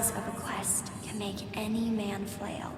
size of a quest can make any man flail.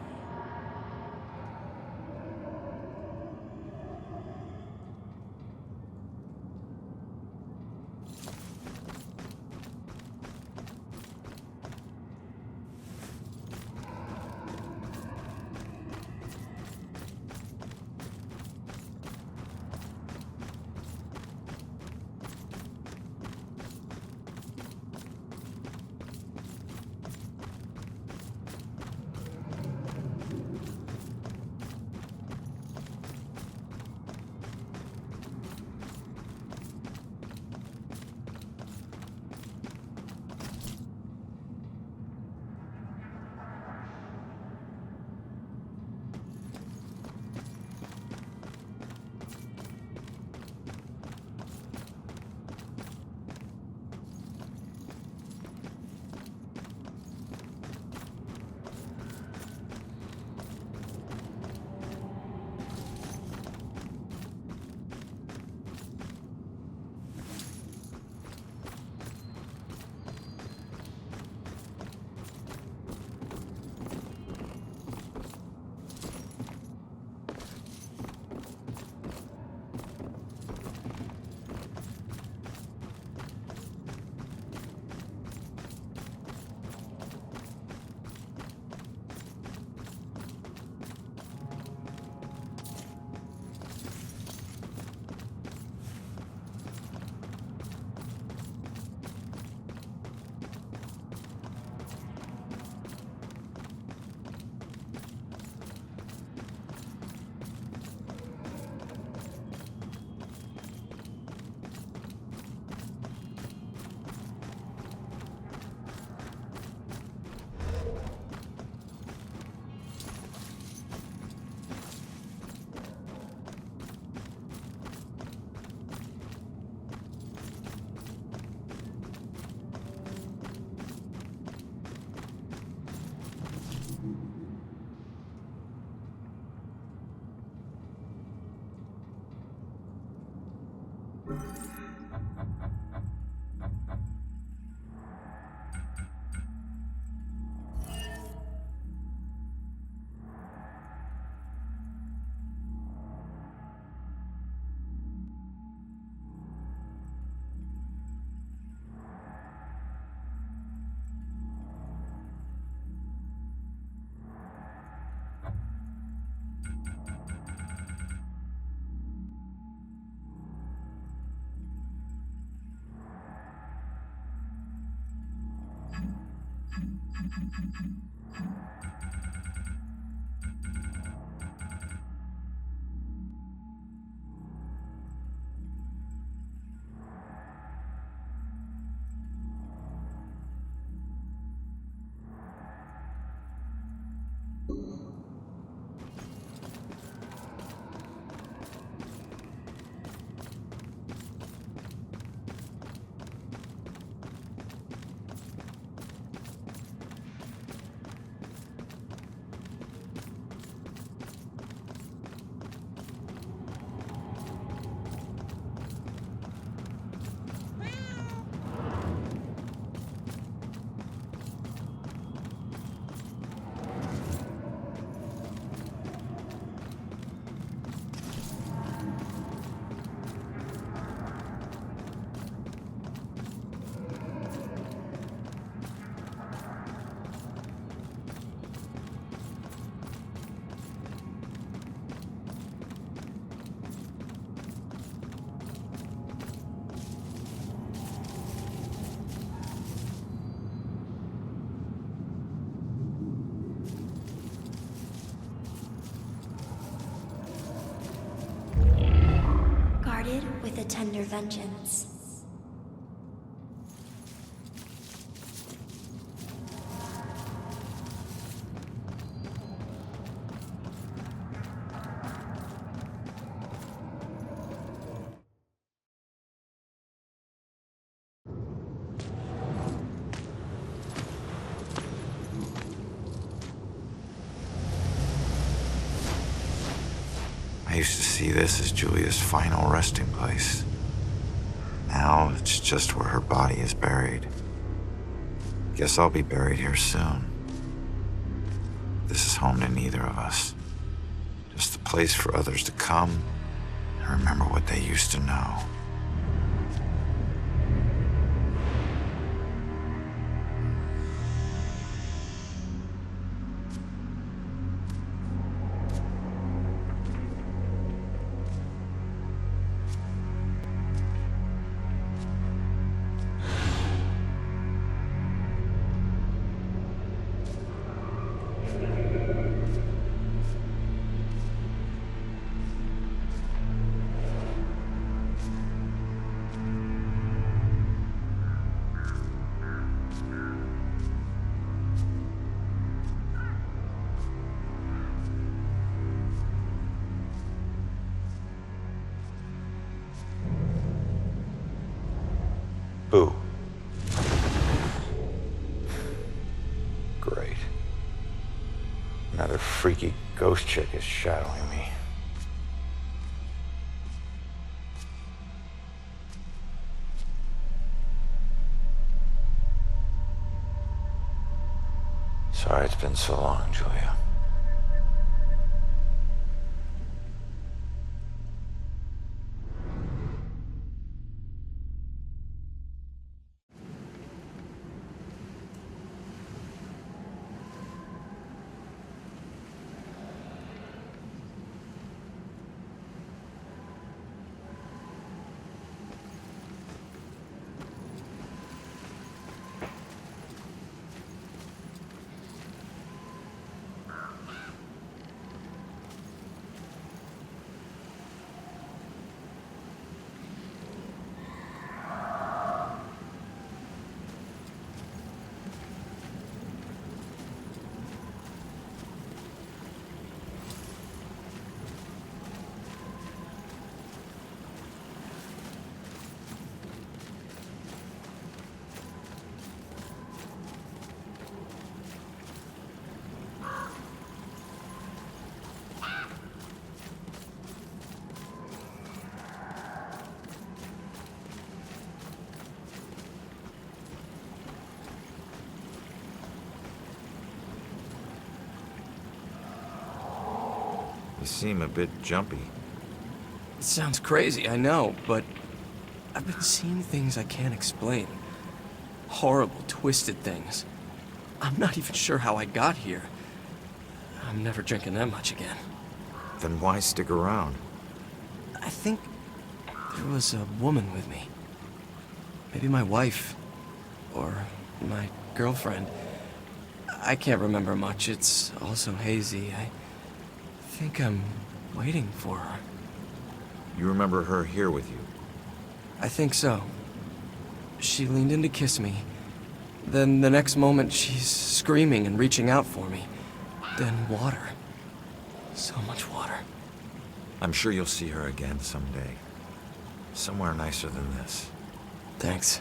Guarded with a tender vengeance. I used to see this as Julia's final resting place. Now it's just where her body is buried. Guess I'll be buried here soon. This is home to neither of us. Just a place for others to come and remember what they used to know. Boo. Great. Another freaky ghost chick is shadowing me. Sorry it's been so long, Julia. You seem a bit jumpy. It sounds crazy, I know, but I've been seeing things I can't explain. Horrible, twisted things. I'm not even sure how I got here. I'm never drinking that much again. Then why stick around? I think there was a woman with me. Maybe my wife. Or my girlfriend. I can't remember much. It's all so hazy. I think I'm waiting for her. You remember her here with you? I think so. She leaned in to kiss me. Then the next moment, she's screaming and reaching out for me. Then water. So much water. I'm sure you'll see her again someday. Somewhere nicer than this. Thanks.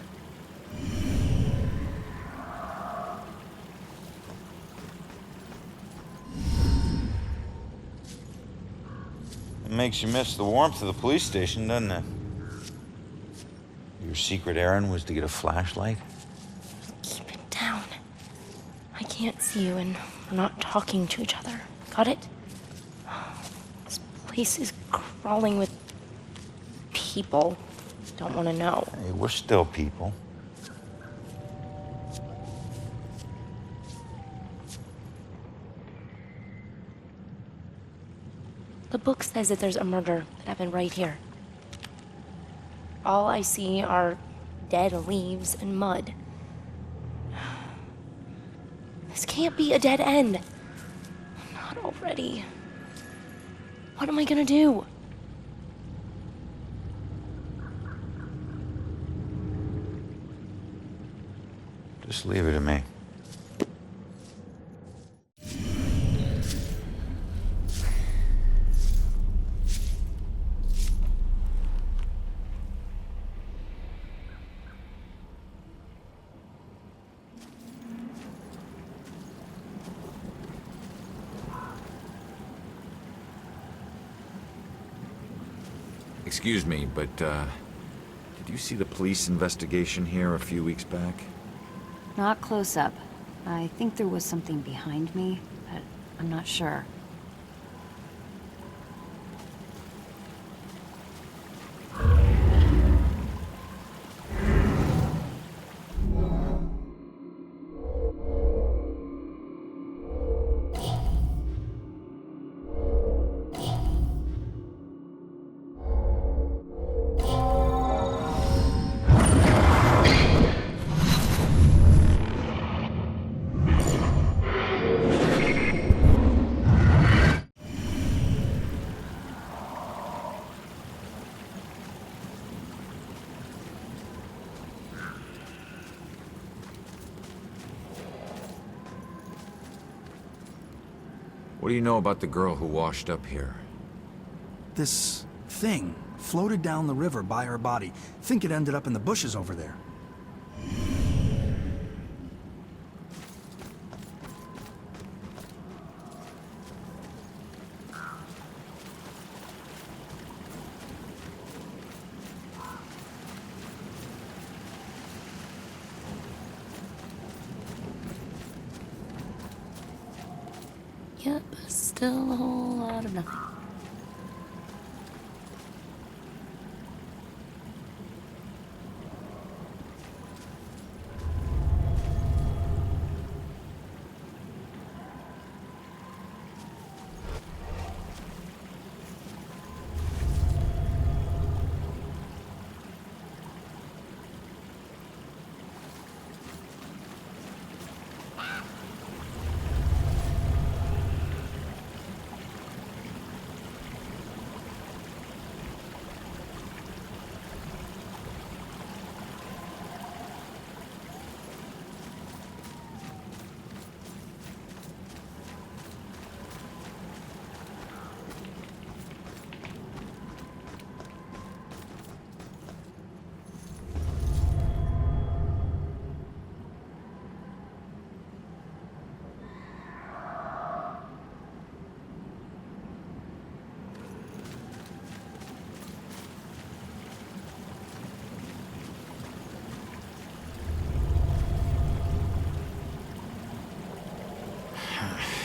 It makes you miss the warmth of the police station, doesn't it? Your secret errand was to get a flashlight? Keep it down. I can't see you and we're not talking to each other. Got it? This place is crawling with people. Don't want to know. Hey, we're still people. The book says that there's a murder that happened right here. All I see are dead leaves and mud. This can't be a dead end. Not already. What am I gonna do? Just leave it to me. Excuse me, but, did you see the police investigation here a few weeks back? Not close up. I think there was something behind me, but I'm not sure. What do you know about the girl who washed up here? This thing floated down the river by her body. Think it ended up in the bushes over there. Yep, still a whole lot of nothing.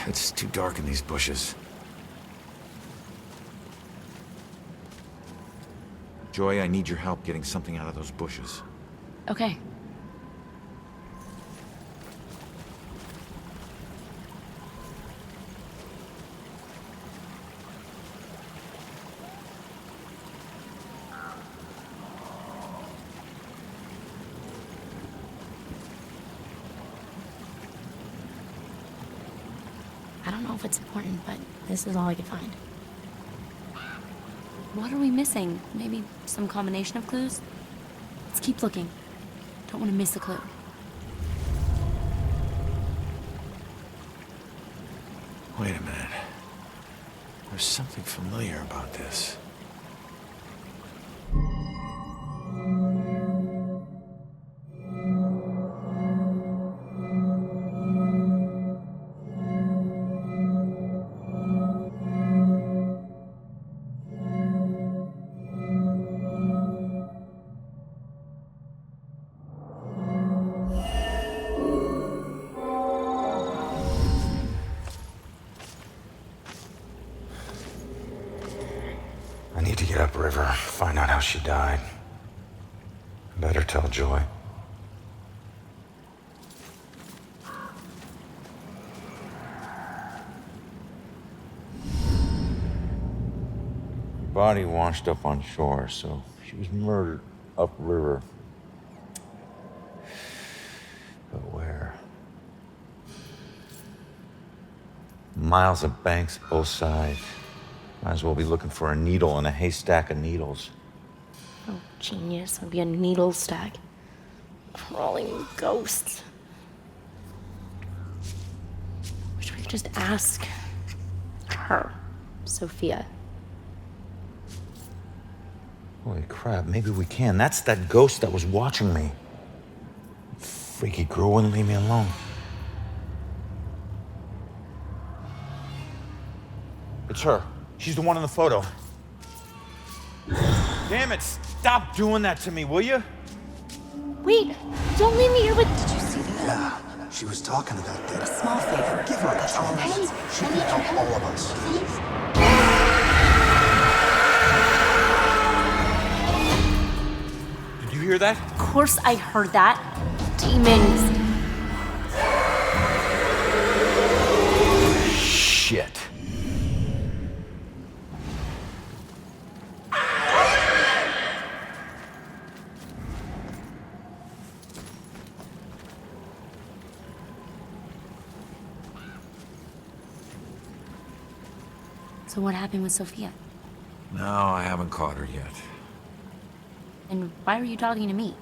It's too dark in these bushes. Joy, I need your help getting something out of those bushes. Okay. I don't know if it's important, but this is all I could find. What are we missing? Maybe some combination of clues? Let's keep looking. Don't want to miss a clue. Wait a minute. There's something familiar about this. I need to get upriver, find out how she died. Better tell Joy. Her body washed up on shore, so she was murdered upriver. But where? Miles of banks both sides. Might as well be looking for a needle in a haystack of needles. Oh, genius. It'd be a needle stack. Crawling ghosts. Wish we could just ask her, Sophia. Holy crap, maybe we can. That's that ghost that was watching me. Freaky girl wouldn't leave me alone. It's her. She's the one in the photo. Damn it, stop doing that to me, will you? Wait, don't leave me here with... Did you see that? Yeah, she was talking to that A dead. small favor. Give her a That's all I chance. ask. She can help all of us. Did you hear that? Of course I heard that. Demons. Shit. So what happened with Sophia? No, I haven't caught her yet. And why are you talking to me?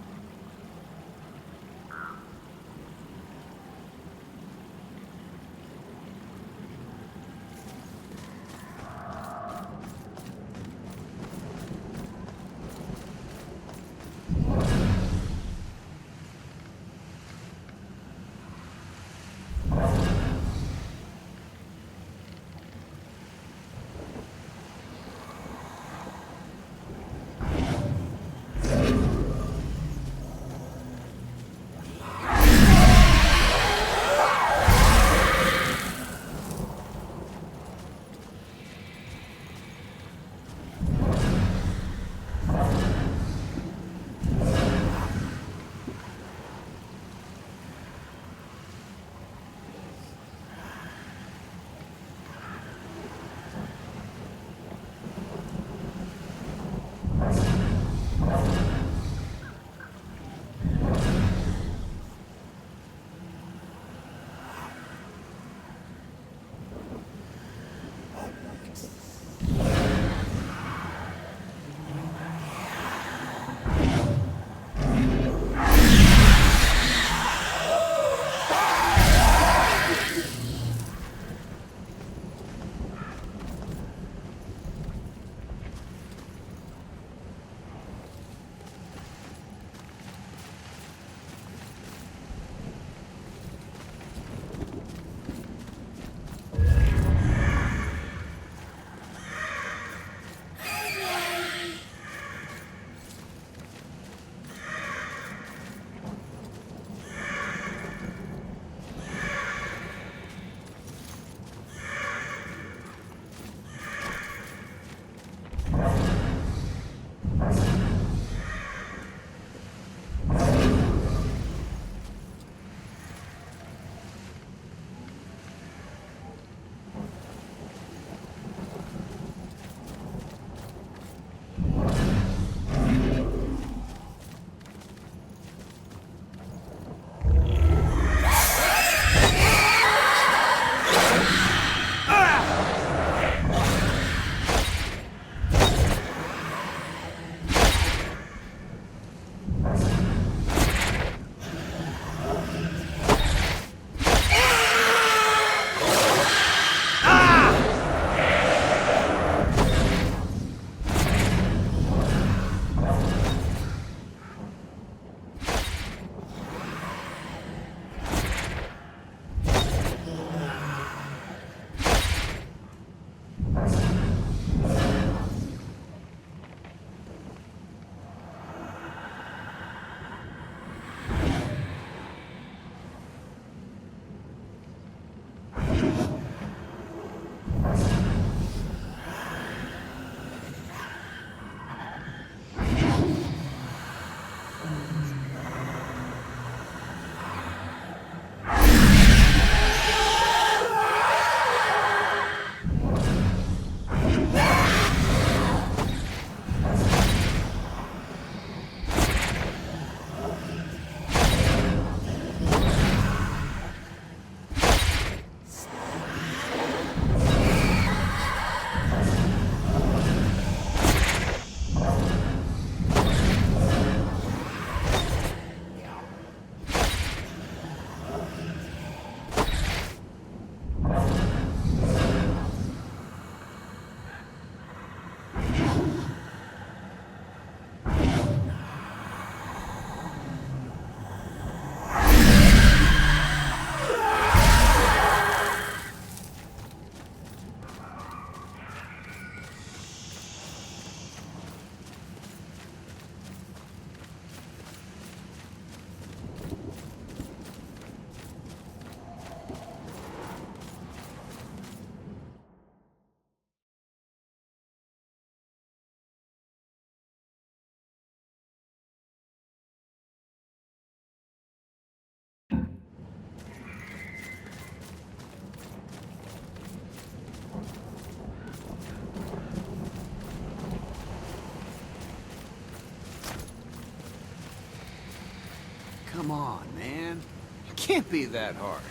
on, man. It can't be that hard.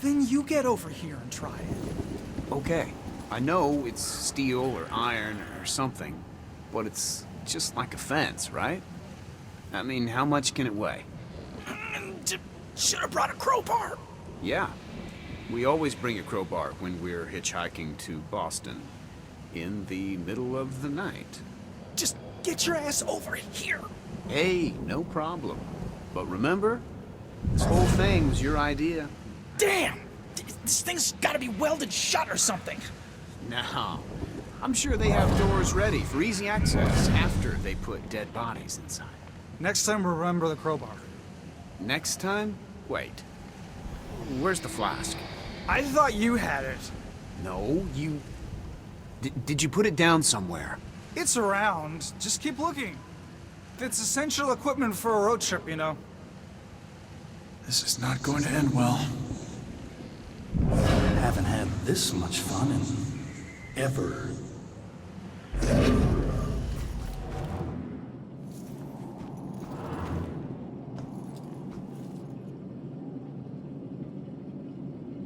Then you get over here and try it. Okay, I know it's steel or iron or something, but it's just like a fence, right? I mean, how much can it weigh? Should have brought a crowbar. Yeah, we always bring a crowbar when we're hitchhiking to Boston in the middle of the night. Just get your ass over here. Hey, no problem. But remember, this whole thing was your idea. Damn! This thing's gotta be welded shut or something. No, I'm sure they have doors ready for easy access after they put dead bodies inside. Next time, remember the crowbar. Next time? Wait. Where's the flask? I thought you had it. No, you... Did you put it down somewhere? It's around. Just keep looking. It's essential equipment for a road trip, you know. This is not going to end well. Haven't had this much fun in ever.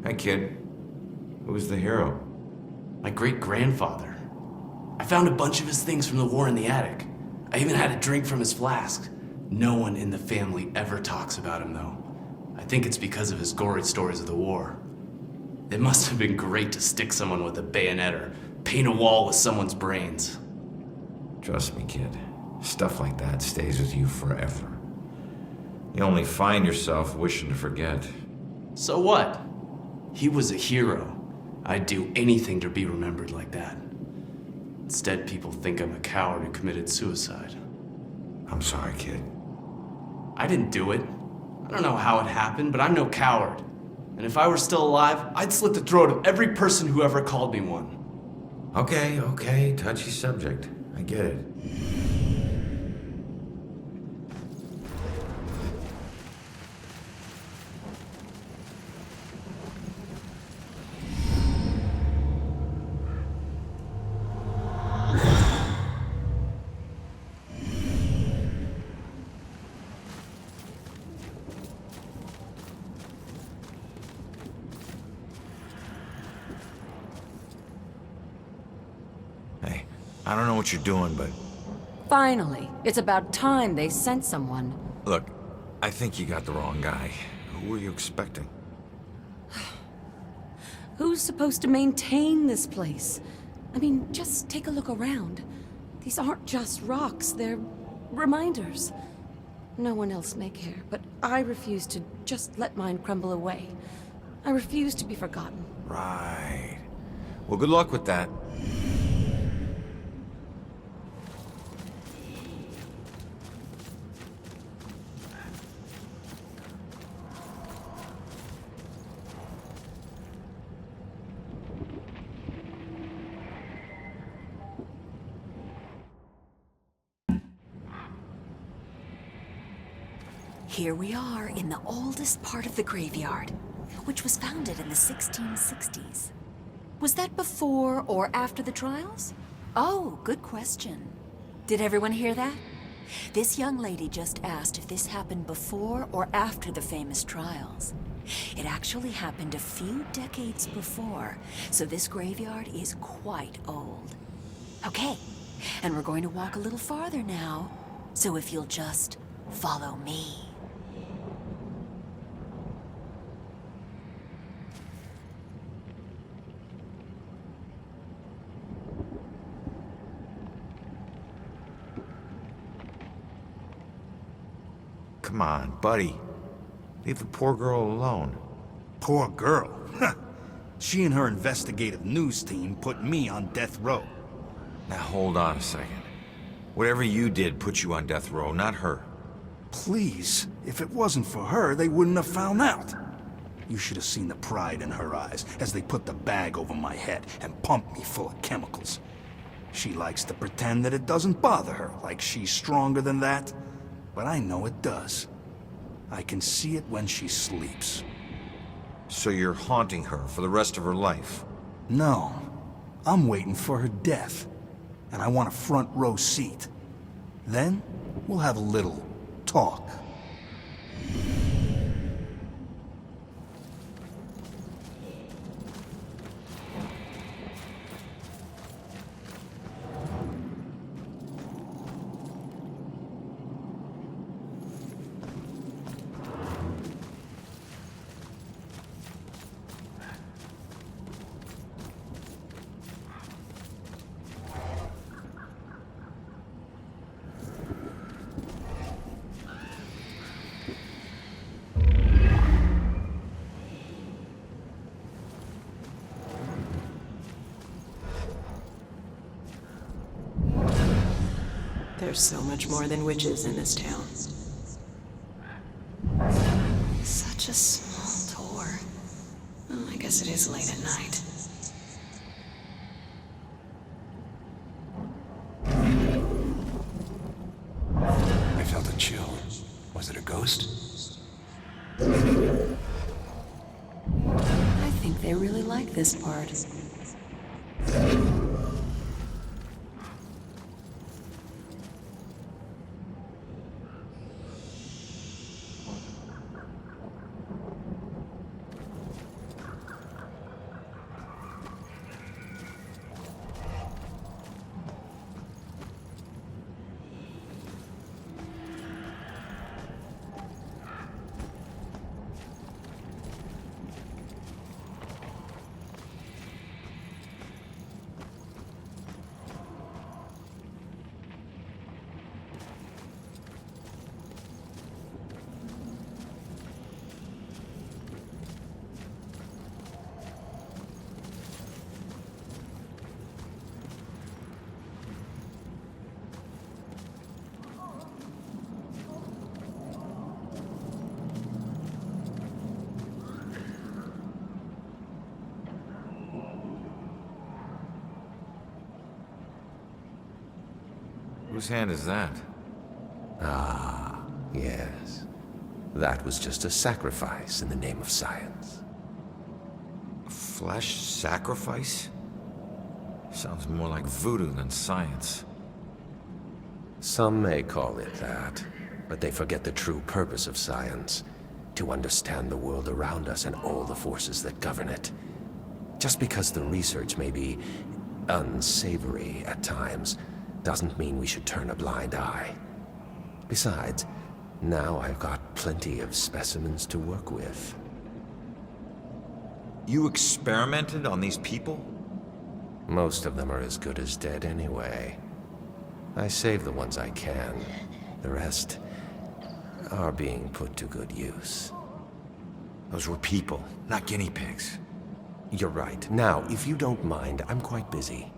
Hi, kid. Who's the hero? My great-grandfather. I found a bunch of his things from the war in the attic. I even had a drink from his flask. No one in the family ever talks about him, though. I think it's because of his gory stories of the war. It must have been great to stick someone with a bayonet or paint a wall with someone's brains. Trust me, kid. Stuff like that stays with you forever. You only find yourself wishing to forget. So what? He was a hero. I'd do anything to be remembered like that. Instead, people think I'm a coward who committed suicide. I'm sorry, kid. I didn't do it. I don't know how it happened, but I'm no coward. And if I were still alive, I'd slit the throat of every person who ever called me one. Okay, touchy subject. I get it. Hey, I don't know what you're doing, but Finally, it's about time they sent someone. look, I think you got the wrong guy. Who were you expecting? Who's supposed to maintain this place? I mean, just take a look around. These aren't just rocks, they're reminders. No one else may care, but I refuse to just let mine crumble away. I refuse to be forgotten. Right. Well, good luck with that. Here we are in the oldest part of the graveyard, which was founded in the 1660s. Was that before or after the trials? Oh, good question. Did everyone hear that? This young lady just asked if this happened before or after the famous trials. It actually happened a few decades before, so this graveyard is quite old. Okay, and we're going to walk a little farther now, so if you'll just follow me. Come on, buddy. Leave the poor girl alone. Poor girl. She and her investigative news team put me on death row. Now hold on a second. Whatever you did put you on death row, not her. Please, if it wasn't for her, they wouldn't have found out. You should have seen the pride in her eyes as they put the bag over my head and pumped me full of chemicals. She likes to pretend that it doesn't bother her, like she's stronger than that. But I know it does. I can see it when she sleeps. So you're haunting her for the rest of her life? No. I'm waiting for her death. And I want a front row seat. Then, we'll have a little talk. There's so much more than witches in this town. Such a small door. Oh, I guess it is late at night. I felt a chill. Was it a ghost? I think they really like this part. Whose hand is that? Ah, yes. That was just a sacrifice in the name of science. A flesh sacrifice? Sounds more like voodoo than science. Some may call it that, but they forget the true purpose of science. To understand the world around us and all the forces that govern it. Just because the research may be unsavory at times, doesn't mean we should turn a blind eye. Besides, now I've got plenty of specimens to work with. You experimented on these people? Most of them are as good as dead anyway. I save the ones I can. The rest are being put to good use. Those were people, not guinea pigs. You're right. Now, if you don't mind, I'm quite busy.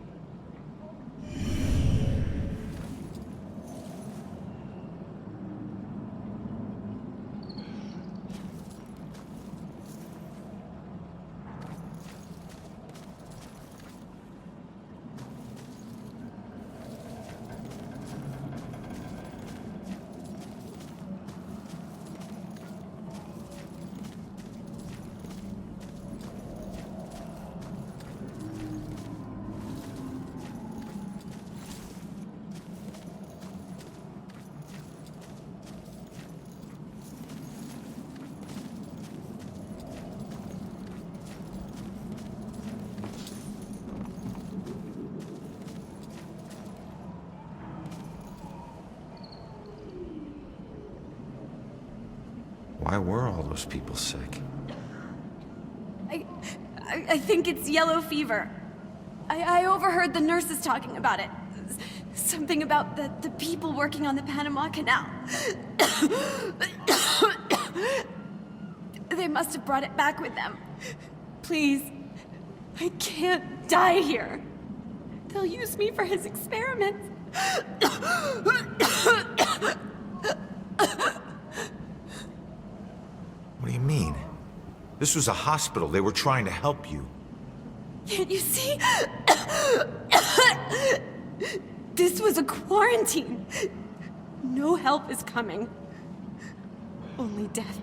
Why were all those people sick? I think it's yellow fever. I overheard the nurses talking about it. Something about the people working on the Panama Canal. They must have brought it back with them. Please, I can't die here. They'll use me for his experiments. What do you mean? This was a hospital. They were trying to help you. Can't you see? This was a quarantine. No help is coming. Only death.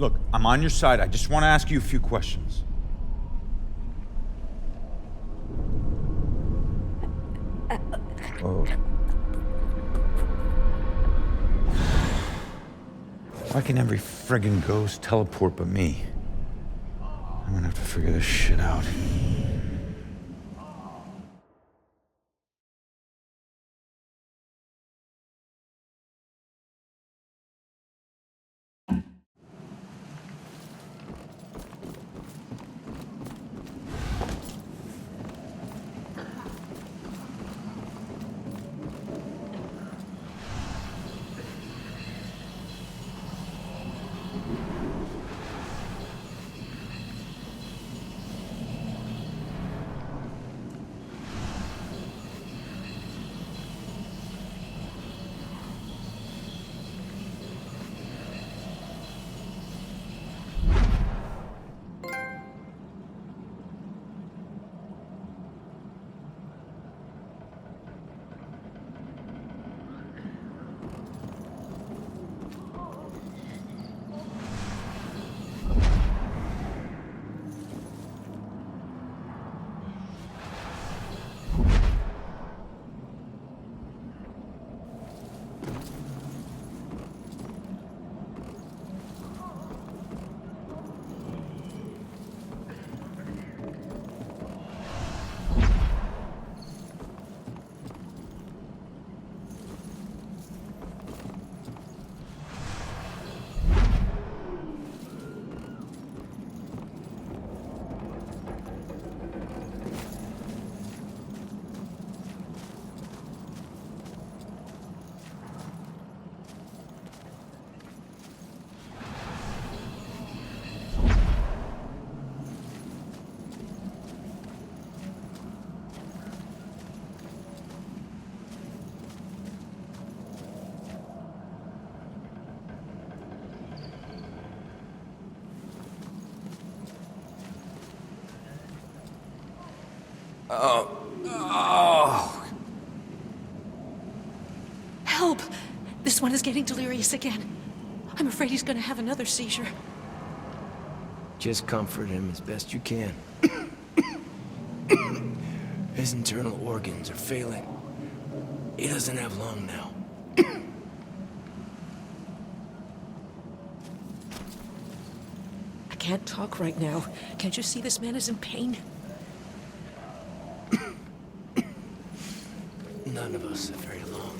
Look, I'm on your side. I just want to ask you a few questions. Oh. Why can every friggin' ghost teleport but me? I'm gonna have to figure this shit out. Oh. Help! This one is getting delirious again. I'm afraid he's gonna have another seizure. Just comfort him as best you can. His internal organs are failing. He doesn't have long now. I can't talk right now. Can't you see this man is in pain? None of us have very long.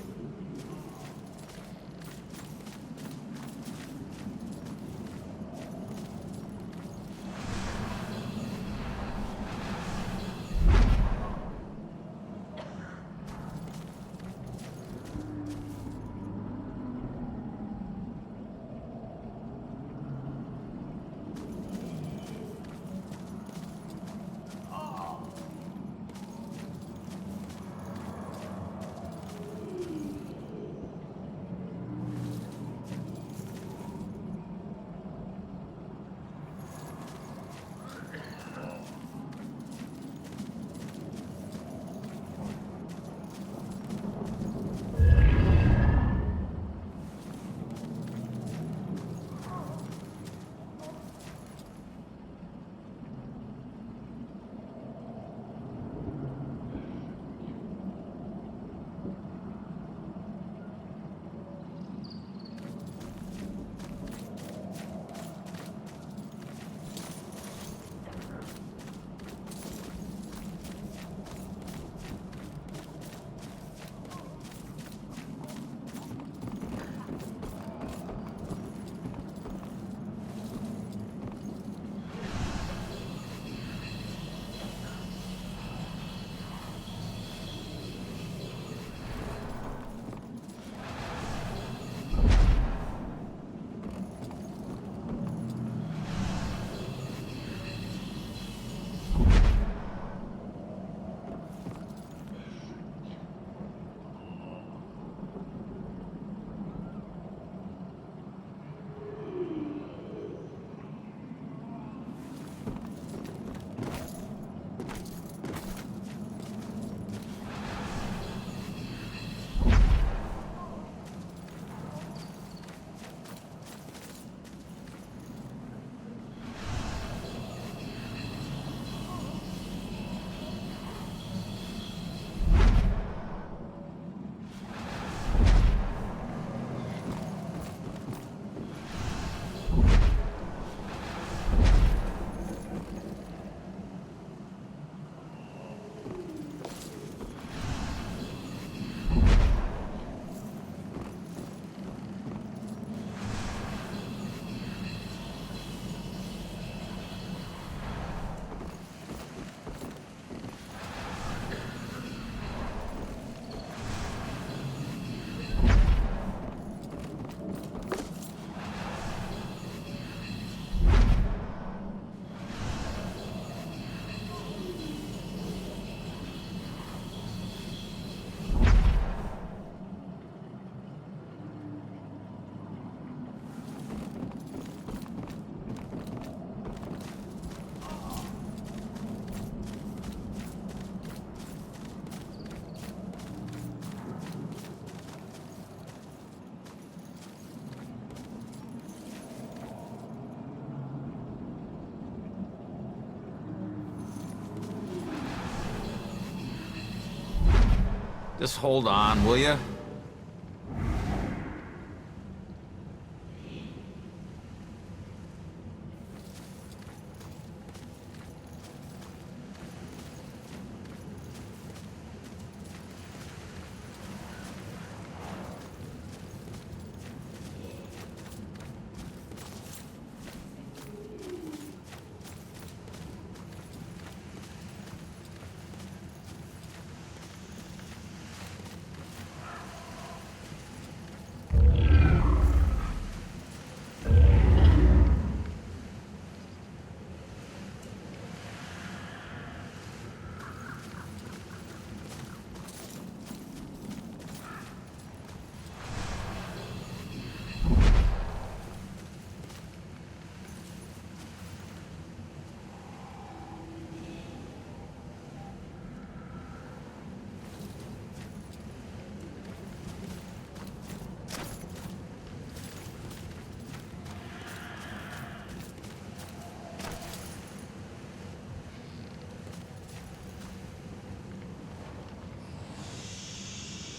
Just hold on, will you?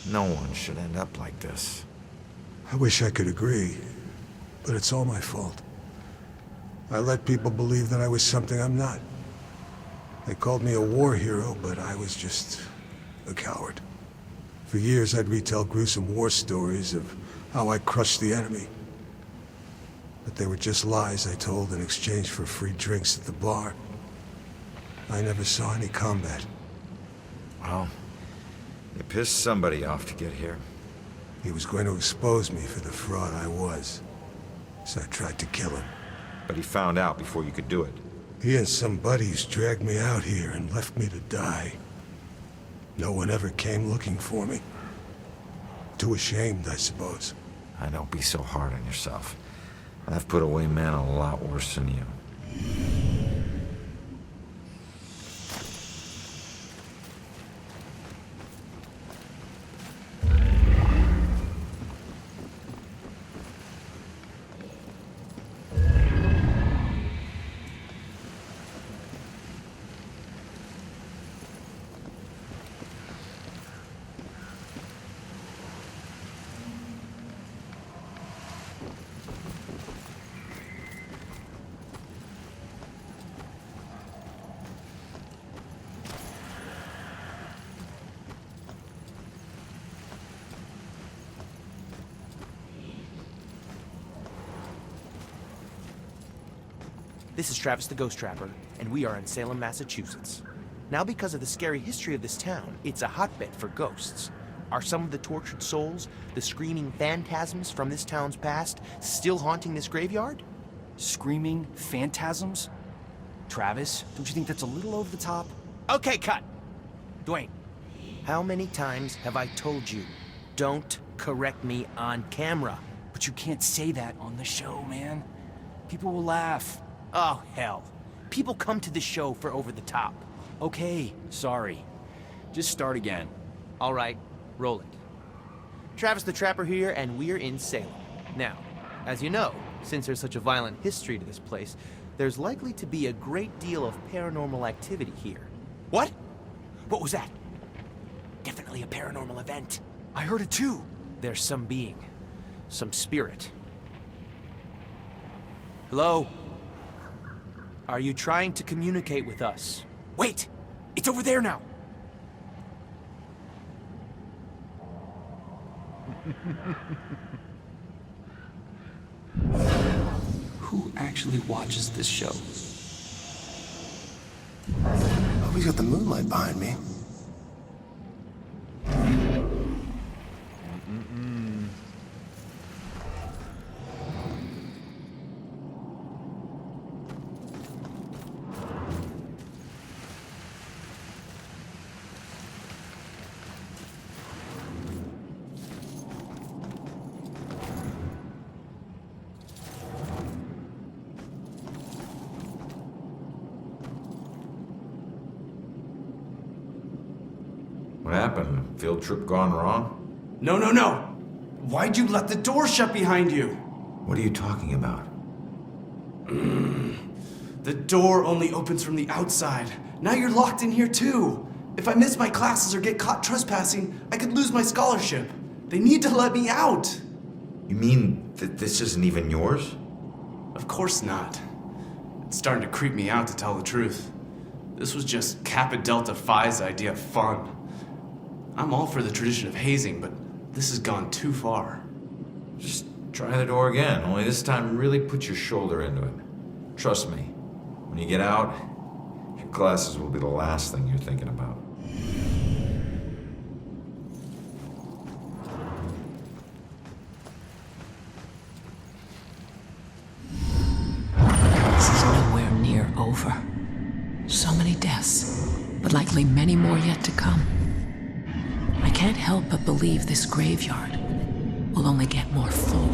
No one should end up like this. I wish I could agree, but it's all my fault. I let people believe that I was something I'm not. They called me a war hero, but I was just a coward. For years, I'd retell gruesome war stories of how I crushed the enemy. But they were just lies I told in exchange for free drinks at the bar. I never saw any combat. Well, you pissed somebody off to get here. He was going to expose me for the fraud I was. So I tried to kill him. But he found out before you could do it. He and some buddies dragged me out here and left me to die. No one ever came looking for me. Too ashamed, I suppose. Don't be so hard on yourself. I've put away men a lot worse than you. This is Travis the Ghost Trapper, and we are in Salem, Massachusetts. Now, because of the scary history of this town, it's a hotbed for ghosts. Are some of the tortured souls, the screaming phantasms from this town's past, still haunting this graveyard? Screaming phantasms? Travis, don't you think that's a little over the top? Okay, cut! Dwayne, how many times have I told you, don't correct me on camera? But you can't say that on the show, man. People will laugh. Oh, hell. People come to the show for over the top. Okay, sorry. Just start again. All right, roll it. Travis the Trapper here, and we're in Salem. Now, as you know, since there's such a violent history to this place, there's likely to be a great deal of paranormal activity here. What? What was that? Definitely a paranormal event. I heard it too. There's some being, some spirit. Hello? Are you trying to communicate with us? Wait! It's over there now! Who actually watches this show? Oh, we got the moonlight behind me. What happened? Field trip gone wrong? No, no, no! Why'd you let the door shut behind you? What are you talking about? The door only opens from the outside. Now you're locked in here too. If I miss my classes or get caught trespassing, I could lose my scholarship. They need to let me out. You mean that this isn't even yours? Of course not. It's starting to creep me out, to tell the truth. This was just Kappa Delta Phi's idea of fun. I'm all for the tradition of hazing, but this has gone too far. Just try the door again, only this time really put your shoulder into it. Trust me, when you get out, your classes will be the last thing you're thinking about. This is nowhere near over. So many deaths, but likely many more yet to come. I can't help but believe this graveyard will only get more full.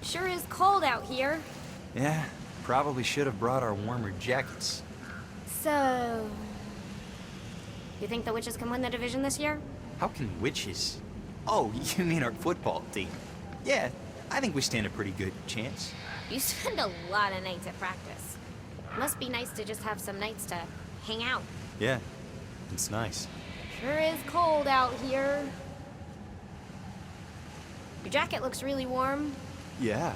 Sure is cold out here. Yeah, probably should have brought our warmer jackets. So... You think the Witches can win the division this year? How can witches? Oh, you mean our football team? Yeah, I think we stand a pretty good chance. You spend a lot of nights at practice. Must be nice to just have some nights to hang out. Yeah, it's nice. Sure is cold out here. Your jacket looks really warm. Yeah.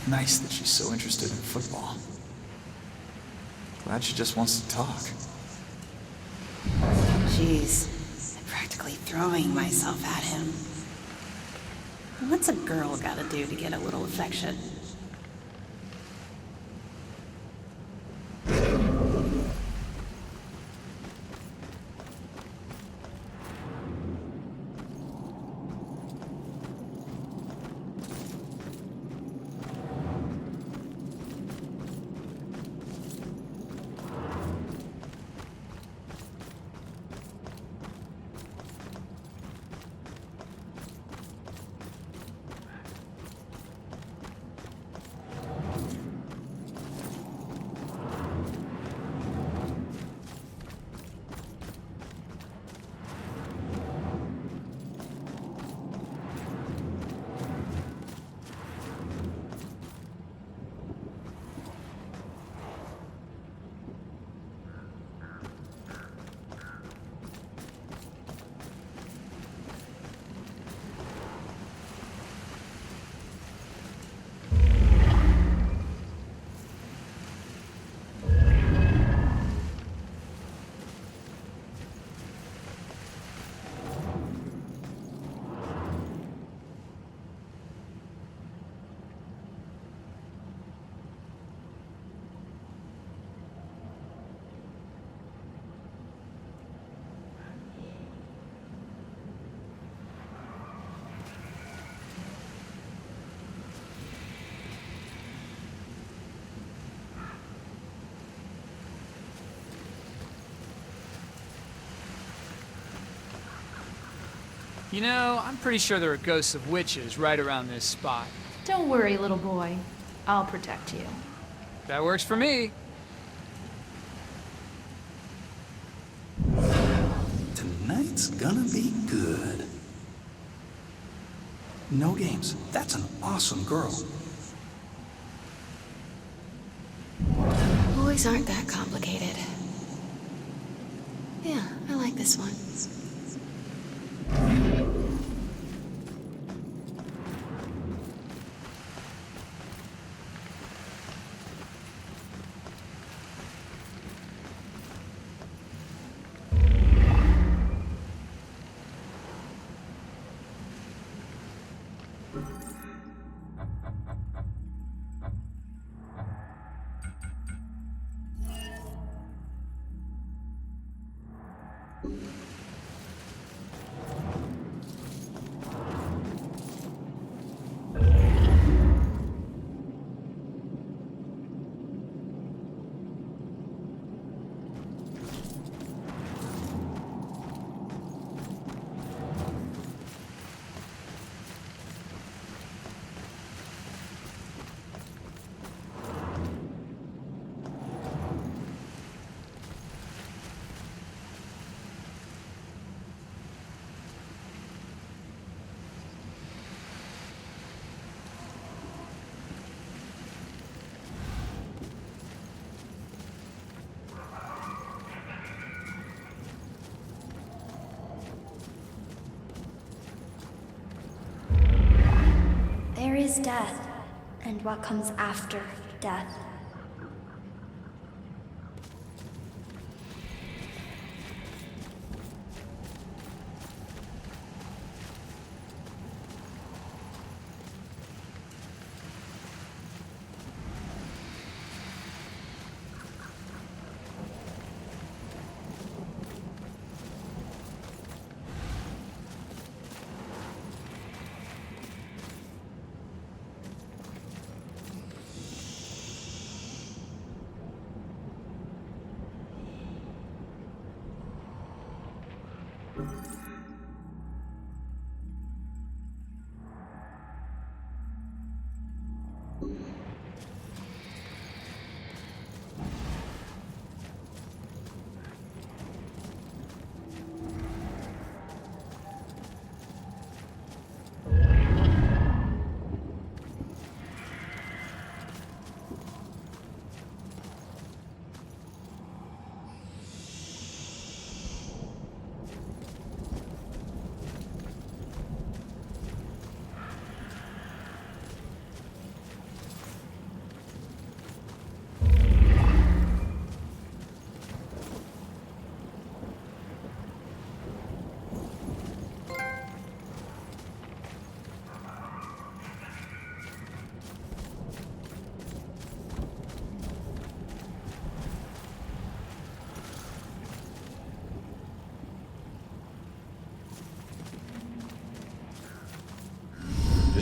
Nice that she's so interested in football. Glad she just wants to talk. Jeez, I'm practically throwing myself at him. What's a girl gotta do to get a little affection? You know, I'm pretty sure there are ghosts of witches right around this spot. Don't worry, little boy. I'll protect you. That works for me. Tonight's gonna be good. No games. That's an awesome girl. Boys aren't that complicated. Yeah, I like this one. There is death, and what comes after death.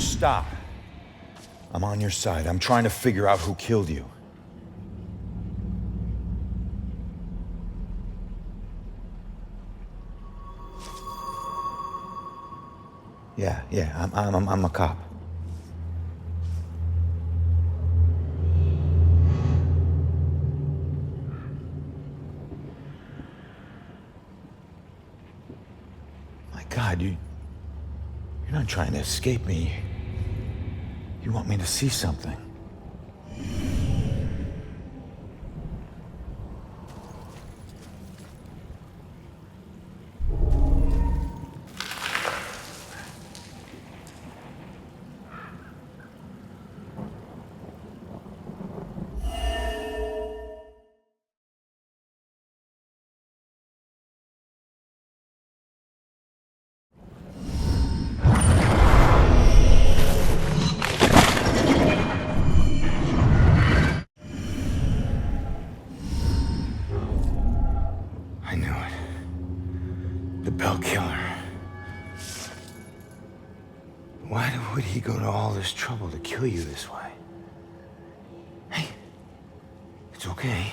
stop. I'm on your side. I'm trying to figure out who killed you. Yeah, I'm a cop. My God, you're not trying to escape me. You want me to see something. I knew it. The Bell Killer. Why would he go to all this trouble to kill you this way? Hey, it's okay.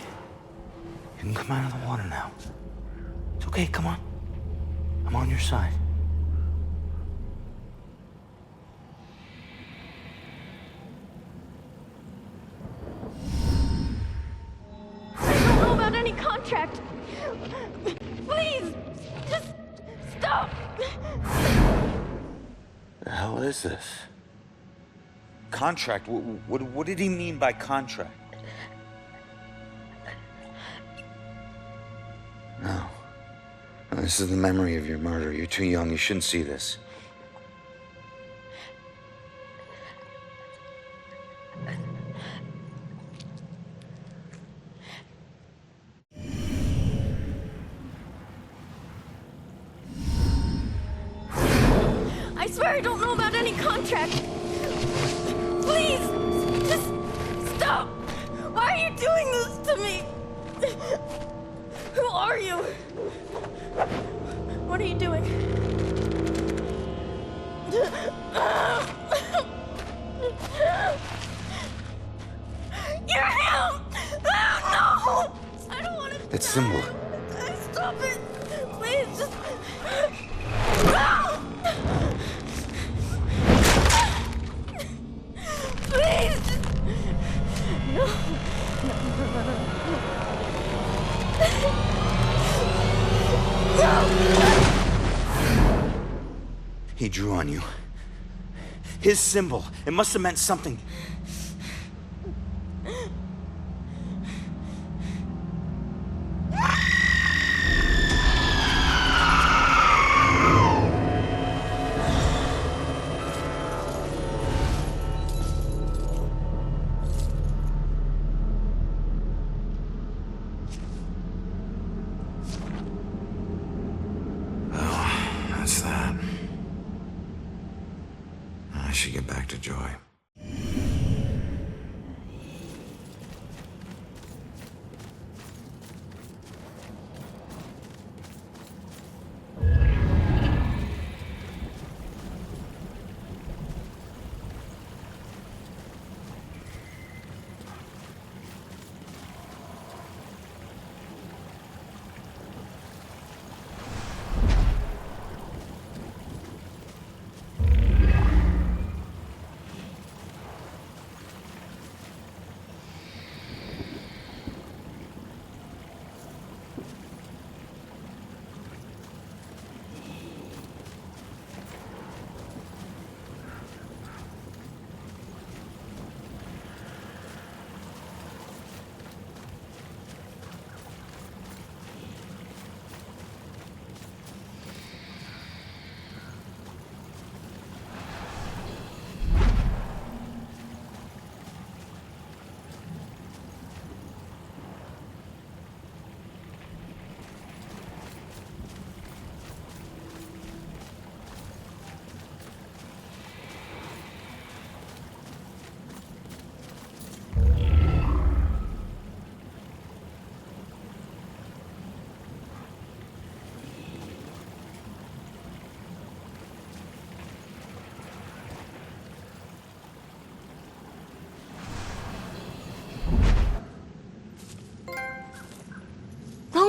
You can come out of the water now. It's okay, come on. I'm on your side. I don't know about any contract. Please, just stop. The hell is this? Contract? What did he mean by contract? No. No, this is the memory of your murder. You're too young. You shouldn't see this. I swear I don't know about any contract. Please, just stop. Why are you doing this to me? Who are you? What are you doing? You're him! Oh, no! I don't want to. That symbol. Stop it! Please, just. No! Please! No. He drew on you. His symbol. It must have meant something. That's that. I should get back to Joy.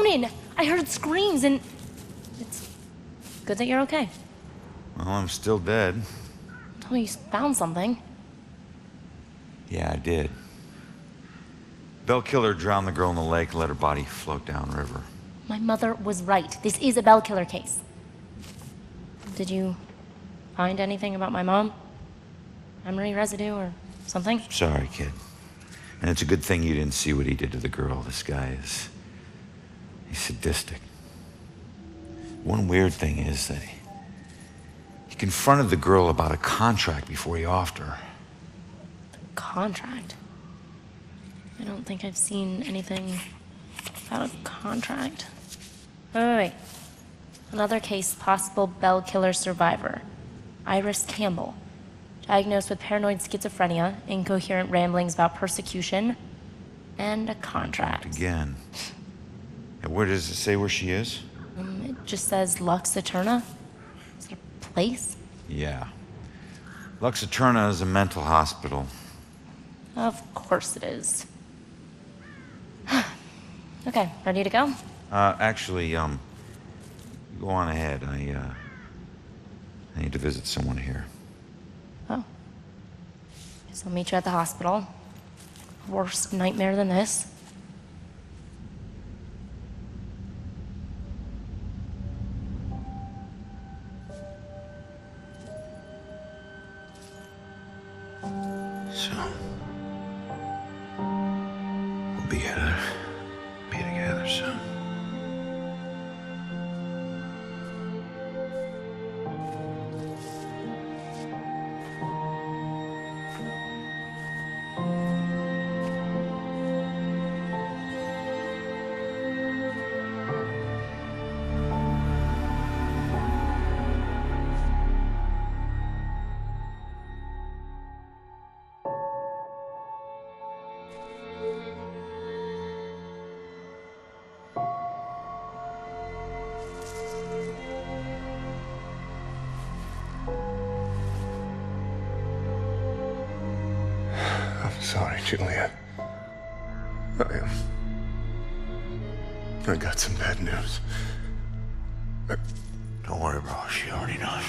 Ronan! I heard screams and... It's good that you're okay. Well, I'm still dead. Tell me you found something. Yeah, I did. Bell killer drowned the girl in the lake and let her body float downriver. My mother was right. This is a Bell killer case. Did you find anything about my mom? Memory residue or something? Sorry, kid. And it's a good thing you didn't see what he did to the girl. This guy is... he's sadistic. One weird thing is that he confronted the girl about a contract before he offed her. Contract? I don't think I've seen anything about a contract. Wait. Another case, possible Bell killer survivor. Iris Campbell. Diagnosed with paranoid schizophrenia, incoherent ramblings about persecution, and a contract. Again. And where does it say where she is? It just says Lux Eterna. Is it a place? Yeah. Lux Eterna is a mental hospital. Of course it is. Okay, ready to go? Actually, go on ahead. I need to visit someone here. Oh. Guess I'll meet you at the hospital. Worse nightmare than this. So, we'll be together soon. I'm sorry, Julia. I got some bad news. Don't worry, bro. She already knows.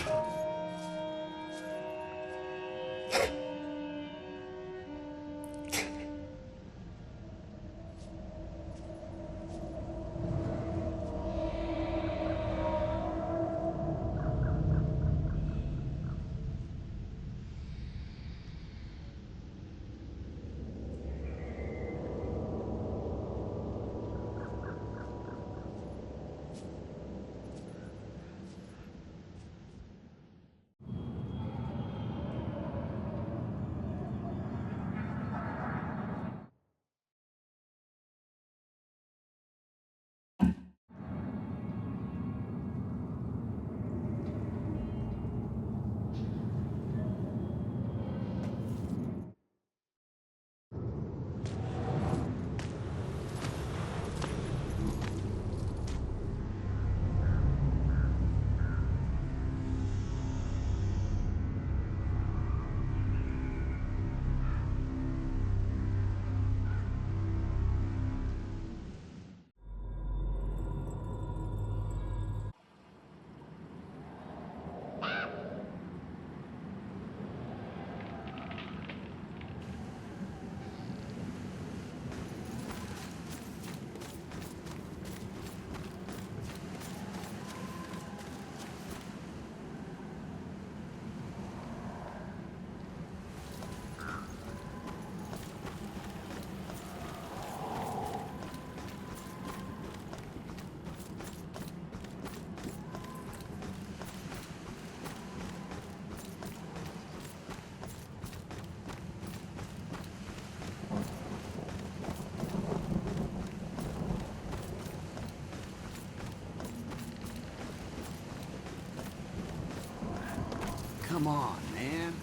Come on, man.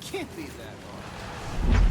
Can't be that hard.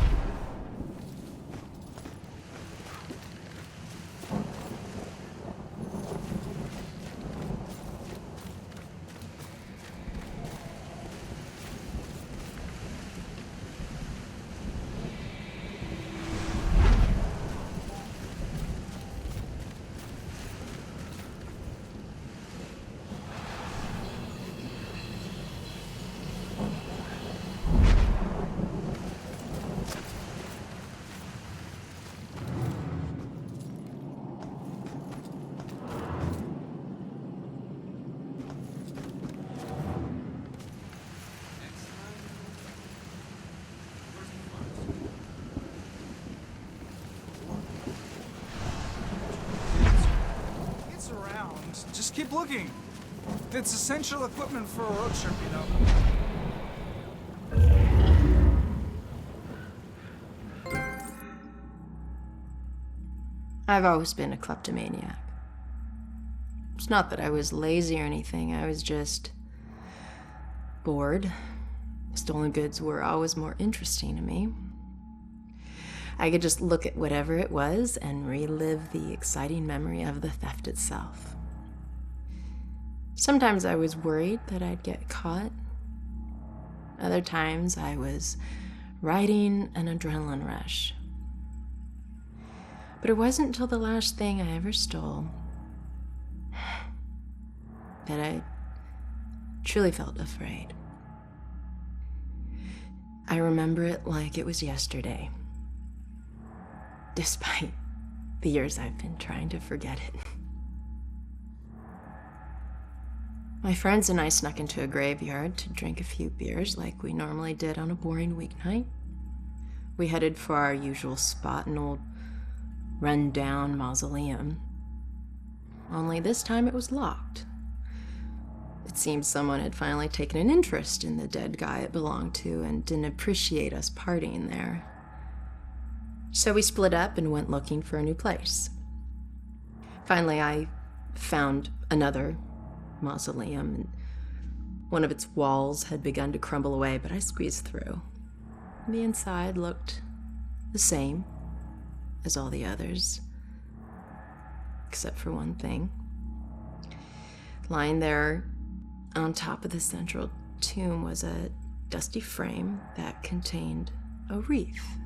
It's around. Just keep looking. It's essential equipment for a road trip, you know. I've always been a kleptomaniac. It's not that I was lazy or anything, I was just bored. Stolen goods were always more interesting to me. I could just look at whatever it was and relive the exciting memory of the theft itself. Sometimes I was worried that I'd get caught. Other times I was riding an adrenaline rush. But it wasn't until the last thing I ever stole that I truly felt afraid. I remember it like it was yesterday, despite the years I've been trying to forget it. My friends and I snuck into a graveyard to drink a few beers like we normally did on a boring weeknight. We headed for our usual spot, an old run-down mausoleum. Only this time it was locked. It seemed someone had finally taken an interest in the dead guy it belonged to and didn't appreciate us partying there. So we split up and went looking for a new place. Finally, I found another mausoleum, and one of its walls had begun to crumble away, but I squeezed through. The inside looked the same as all the others, except for one thing. Lying there on top of the central tomb was a dusty frame that contained a wreath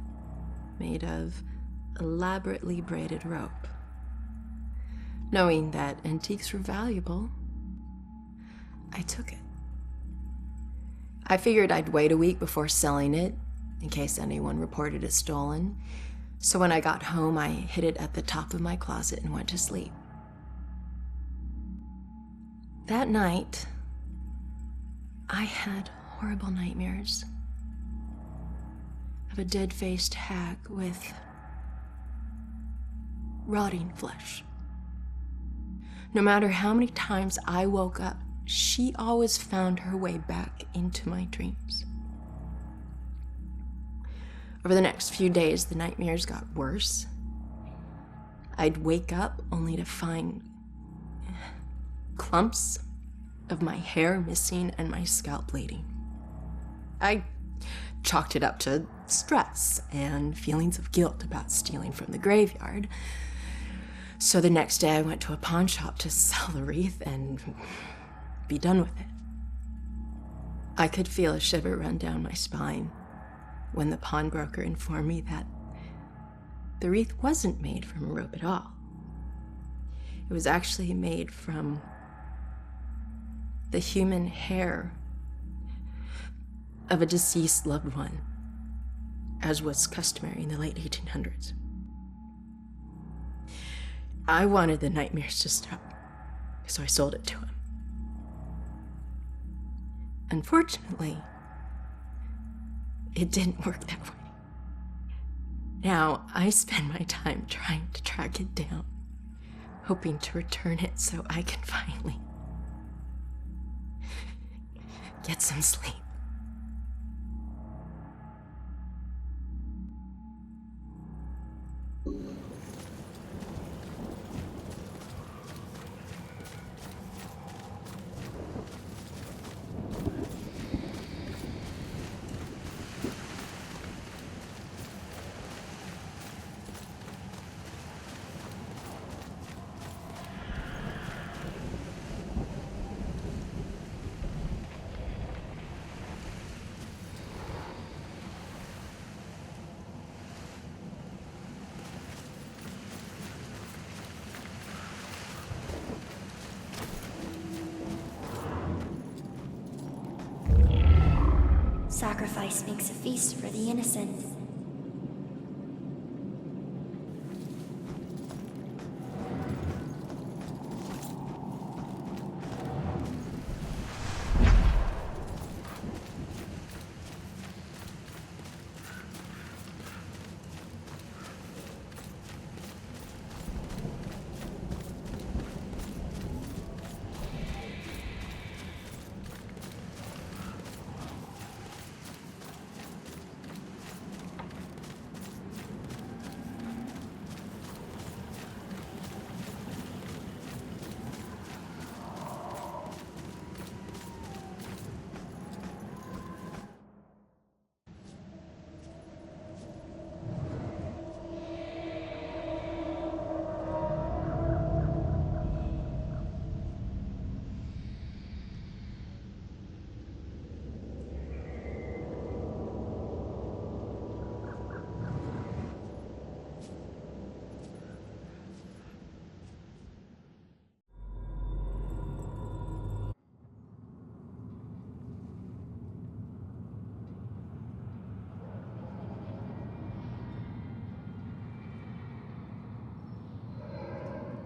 made of elaborately braided rope. Knowing that antiques were valuable, I took it. I figured I'd wait a week before selling it, in case anyone reported it stolen. So when I got home, I hid it at the top of my closet and went to sleep. That night, I had horrible nightmares of a dead-faced hag with rotting flesh. No matter how many times I woke up, she always found her way back into my dreams. Over the next few days, the nightmares got worse. I'd wake up only to find clumps of my hair missing and my scalp bleeding. I chalked it up to stress and feelings of guilt about stealing from the graveyard. So the next day I went to a pawn shop to sell the wreath and be done with it. I could feel a shiver run down my spine when the pawnbroker informed me that the wreath wasn't made from a rope at all. It was actually made from the human hair of a deceased loved one, as was customary in the late 1800s. I wanted the nightmares to stop, so I sold it to him. Unfortunately, it didn't work that way. Now, I spend my time trying to track it down, hoping to return it so I can finally get some sleep. Sacrifice makes a feast for the innocent.